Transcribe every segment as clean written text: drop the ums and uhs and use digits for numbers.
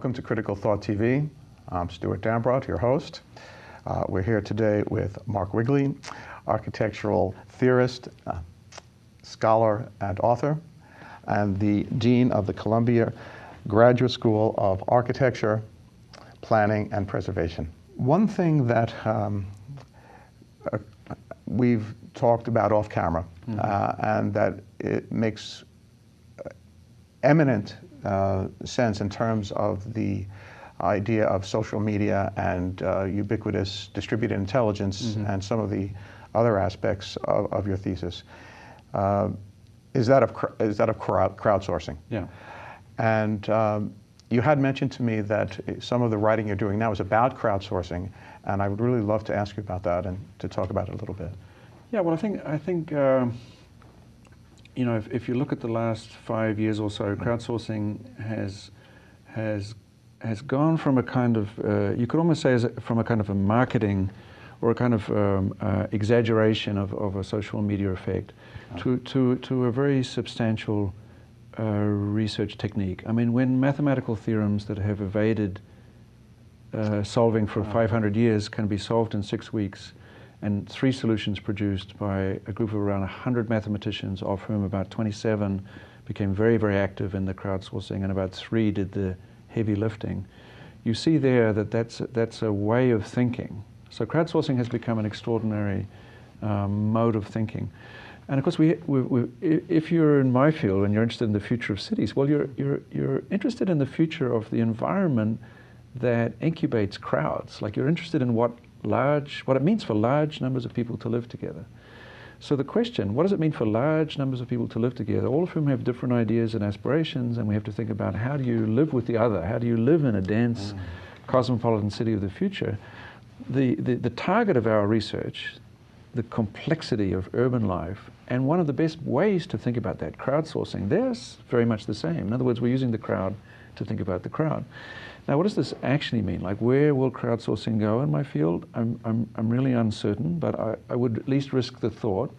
Welcome to Critical Thought TV. I'm Stuart Dambrot, your host. We're here today with Mark Wigley, architectural theorist, scholar, and author, and the Dean of the Columbia Graduate School of Architecture, Planning, and Preservation. One thing that we've talked about off camera, and that it makes eminent sense in terms of the idea of social media and ubiquitous distributed intelligence and some of the other aspects of your thesis, is that of crowdsourcing. Yeah. And you had mentioned to me that some of the writing you're doing now is about crowdsourcing, and I would really love to ask you about that and to talk about it a little bit. Yeah, well, I think you know, if you look at the last 5 years or so, crowdsourcing has gone from a kind of you could almost say from a kind of a marketing or a kind of exaggeration of a social media effect to a very substantial research technique. I mean, when mathematical theorems that have evaded solving for 500 years can be solved in 6 weeks, and 3 solutions produced by a group of around 100 mathematicians, of whom about 27 became very, very active in the crowdsourcing, and about 3 did the heavy lifting. You see there that that's a way of thinking. So crowdsourcing has become an extraordinary mode of thinking. And of course, if you're in my field and you're interested in the future of cities, well, you're interested in the future of the environment that incubates crowds. Like, you're interested in what it means for large numbers of people to live together. So the question, what does it mean for large numbers of people to live together, all of whom have different ideas and aspirations, and we have to think about how do you live with the other? How do you live in a dense cosmopolitan city of the future? The target of our research, the complexity of urban life, and one of the best ways to think about that, crowdsourcing, they're very much the same. In other words, we're using the crowd to think about the crowd. Now, what does this actually mean? Like, where will crowdsourcing go in my field? I'm really uncertain, but I would at least risk the thought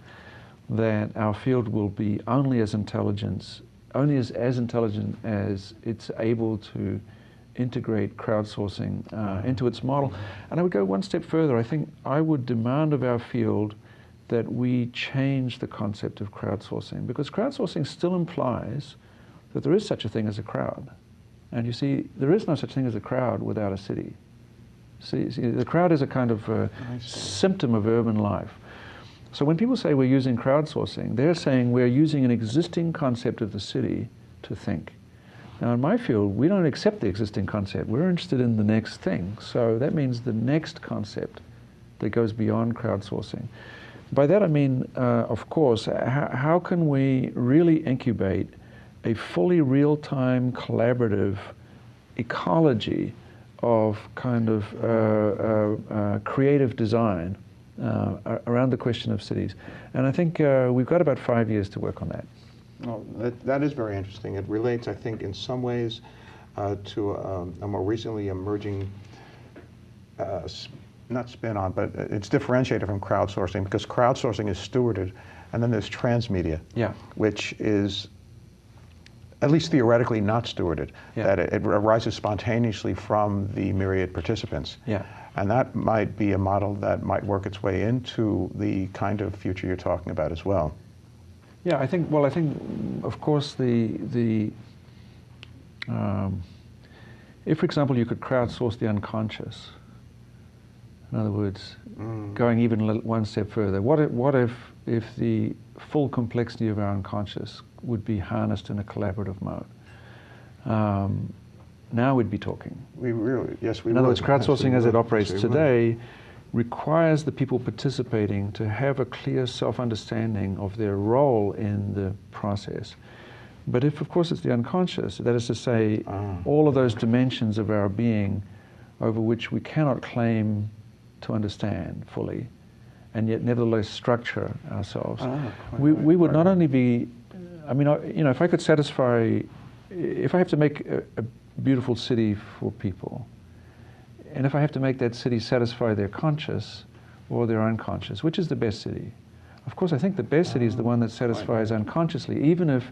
that our field will be only as intelligent as it's able to integrate crowdsourcing into its model. And I would go one step further. I think I would demand of our field that we change the concept of crowdsourcing, because crowdsourcing still implies that there is such a thing as a crowd. And you see, there is no such thing as a crowd without a city. See, the crowd is a kind of symptom of urban life. So when people say we're using crowdsourcing, they're saying we're using an existing concept of the city to think. Now, in my field, we don't accept the existing concept. We're interested in the next thing. So that means the next concept that goes beyond crowdsourcing. By that I mean, of course, how can we really incubate a fully real-time collaborative ecology of kind of creative design around the question of cities. And I think we've got about 5 years to work on that. Well, that is very interesting. It relates, I think, in some ways to a more recently emerging, not spin-on, but it's differentiated from crowdsourcing, because crowdsourcing is stewarded, and then there's transmedia, which is at least theoretically not stewarded, that it arises spontaneously from the myriad participants. And that might be a model that might work its way into the kind of future you're talking about as well. Yeah, I think, of course, if, for example, you could crowdsource the unconscious, in other words, going even one step further, what if the full complexity of our unconscious would be harnessed in a collaborative mode? Now we'd be talking. In other words, crowdsourcing as it operates today requires the people participating to have a clear self-understanding of their role in the process. But if, of course, it's the unconscious, that is to say, all of those dimensions of our being over which we cannot claim to understand fully, and yet nevertheless structure ourselves, we would not only be, I mean, you know, if I could satisfy, if I have to make a beautiful city for people, and if I have to make that city satisfy their conscious or their unconscious, which is the best city? Of course, I think the best city is the one that satisfies unconsciously, even if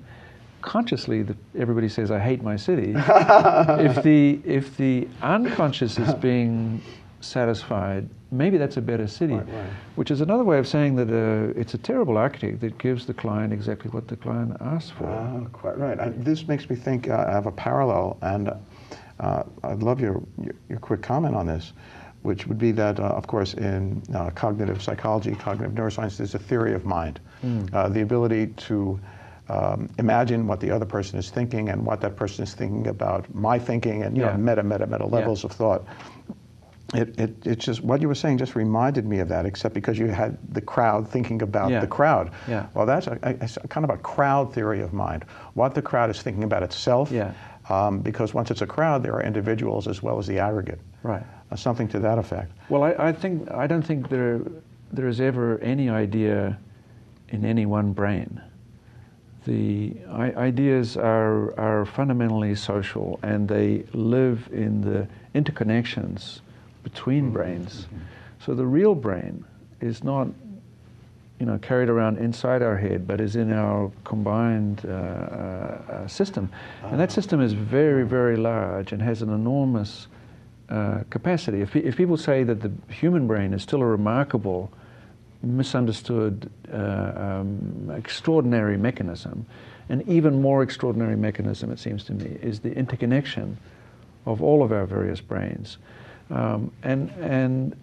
consciously that everybody says, I hate my city, if the unconscious is being satisfied, maybe that's a better city, right. which is another way of saying that it's a terrible architect that gives the client exactly what the client asks for. Quite right. This makes me think I have a parallel, and I'd love your quick comment on this, which would be that, of course, in cognitive psychology, cognitive neuroscience, there's a theory of mind, the ability to imagine what the other person is thinking and what that person is thinking about my thinking, and meta levels of thought. It's just, what you were saying just reminded me of that, except because you had the crowd thinking about the crowd. Well, that's a kind of a crowd theory of mind, what the crowd is thinking about itself, because once it's a crowd, there are individuals as well as the aggregate. Right. Something to that effect. Well, I don't think there is ever any idea in any one brain. The ideas are fundamentally social, and they live in the interconnections between brains. So the real brain is not, carried around inside our head, but is in our combined system. And that system is very, very large and has an enormous capacity. If people say that the human brain is still a remarkable, misunderstood, extraordinary mechanism, an even more extraordinary mechanism, it seems to me, is the interconnection of all of our various brains. And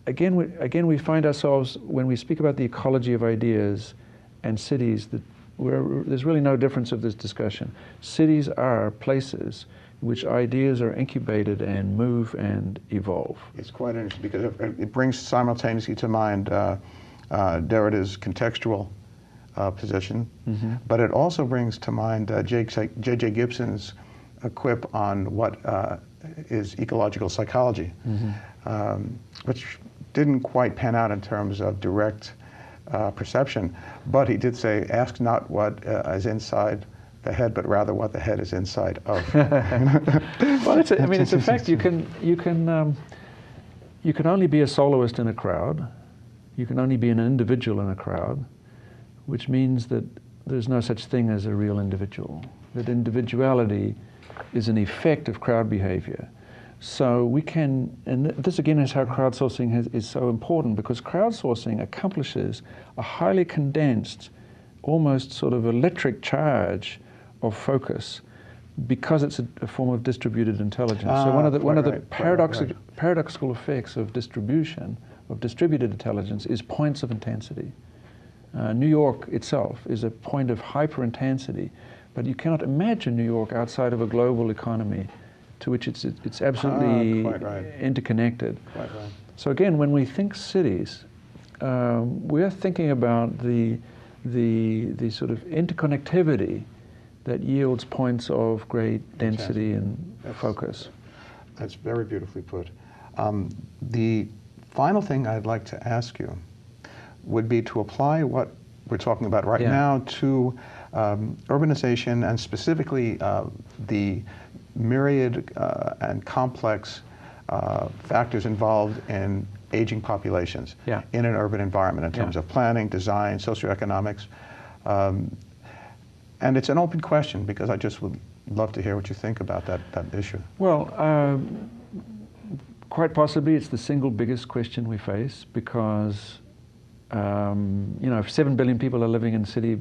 again, we find ourselves, when we speak about the ecology of ideas and cities, that there's really no difference of this discussion. Cities are places in which ideas are incubated and move and evolve. It's quite interesting because it brings simultaneously to mind Derrida's contextual position, but it also brings to mind J.J. Gibson's quip on what is ecological psychology, which didn't quite pan out in terms of direct perception, but he did say, ask not what is inside the head, but rather what the head is inside of. Well, it's a fact. You can only be a soloist in a crowd. You can only be an individual in a crowd, which means that there's no such thing as a real individual. That individuality is an effect of crowd behavior. So we can, and this again is how crowdsourcing is so important, because crowdsourcing accomplishes a highly condensed, almost sort of electric charge of focus, because it's a form of distributed intelligence. So one of the paradoxical effects of distribution, of distributed intelligence, is points of intensity. New York itself is a point of hyper-intensity, but you cannot imagine New York outside of a global economy to which it's absolutely interconnected. Quite right. So again, when we think cities, we're thinking about the sort of interconnectivity that yields points of great density and focus. That's very beautifully put. The final thing I'd like to ask you would be to apply what we're talking about right now to urbanization, and specifically the myriad and complex factors involved in aging populations in an urban environment in terms of planning, design, socioeconomics. And it's an open question, because I just would love to hear what you think about that issue. Well, quite possibly it's the single biggest question we face, because if 7 billion people are living in cities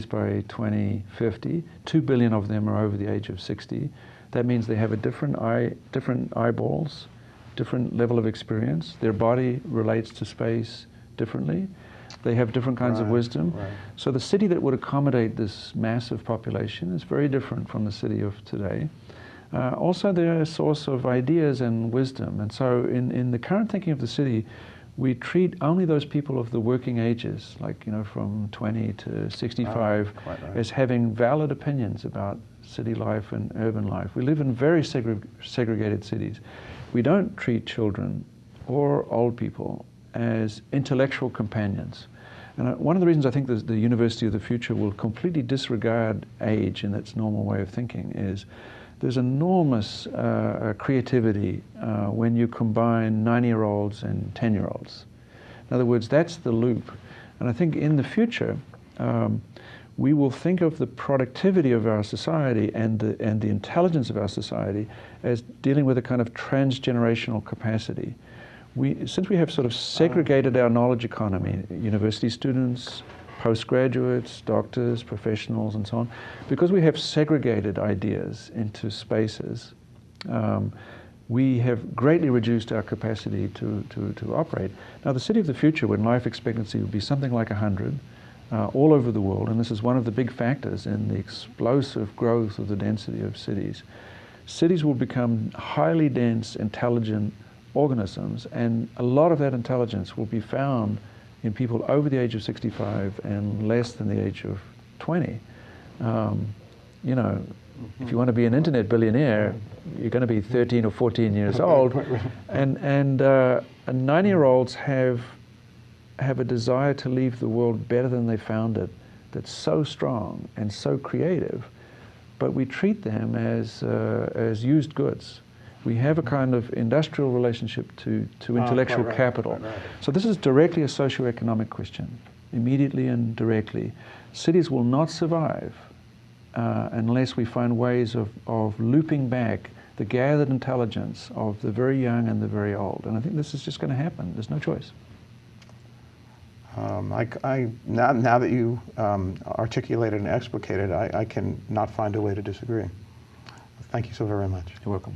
by 2050, 2 billion of them are over the age of 60. That means they have a different eyeballs, different level of experience. Their body relates to space differently. They have different kinds of wisdom. So the city that would accommodate this massive population is very different from the city of today. Also, they're a source of ideas and wisdom. And so in the current thinking of the city, we treat only those people of the working ages, like from 20 to 65, as having valid opinions about city life and urban life. We live in very segregated cities. We don't treat children or old people as intellectual companions. And one of the reasons I think the University of the Future will completely disregard age in its normal way of thinking is there's enormous creativity when you combine 9-year-olds and 10-year-olds. In other words, that's the loop. And I think in the future, we will think of the productivity of our society and the intelligence of our society as dealing with a kind of transgenerational capacity. Since we have sort of segregated our knowledge economy, university students, postgraduates, doctors, professionals, and so on, because we have segregated ideas into spaces, we have greatly reduced our capacity to operate. Now, the city of the future, when life expectancy will be something like 100, all over the world, and this is one of the big factors in the explosive growth of the density of cities. Cities will become highly dense, intelligent organisms, and a lot of that intelligence will be found in people over the age of 65 and less than the age of 20. You know, if you want to be an internet billionaire, you're going to be 13 or 14 years old, and 90-year-olds have a desire to leave the world better than they found it, that's so strong and so creative, but we treat them as used goods. We have a kind of industrial relationship to intellectual capital. Right. So this is directly a socioeconomic question, immediately and directly. Cities will not survive unless we find ways of looping back the gathered intelligence of the very young and the very old. And I think this is just going to happen. There's no choice. Now that you articulated and explicated, I can not find a way to disagree. Thank you so very much. You're welcome.